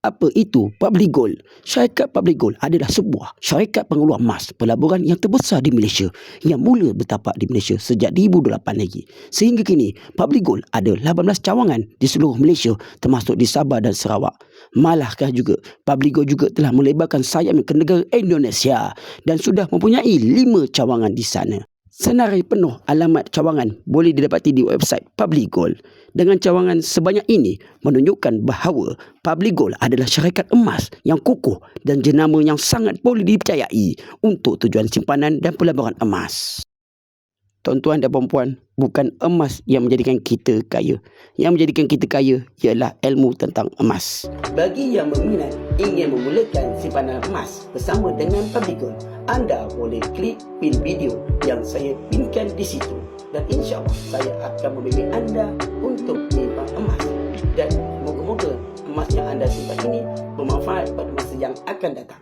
Apa itu Public Gold? Syarikat Public Gold adalah sebuah syarikat pengeluar emas pelaburan yang terbesar di Malaysia yang mula bertapak di Malaysia sejak 2008 lagi. Sehingga kini, Public Gold ada 18 cawangan di seluruh Malaysia termasuk di Sabah dan Sarawak. Malahkah juga, Public Gold juga telah melebarkan sayapnya ke negara Indonesia dan sudah mempunyai 5 cawangan di sana. Senarai penuh alamat cawangan boleh didapati di website Public Gold. Dengan cawangan sebanyak ini menunjukkan bahawa Public Gold adalah syarikat emas yang kukuh dan jenama yang sangat boleh dipercayai untuk tujuan simpanan dan pelaburan emas. Tuan-tuan dan puan-puan, bukan emas yang menjadikan kita kaya. Yang menjadikan kita kaya ialah ilmu tentang emas. Bagi yang berminat ingin memulakan simpanan emas bersama dengan Public Gold, anda boleh klik pin video yang saya pinkan di situ. Dan insya-Allah saya akan membimbing anda untuk menyimpan emas. Dan moga-moga emas yang anda simpan ini bermanfaat pada masa yang akan datang.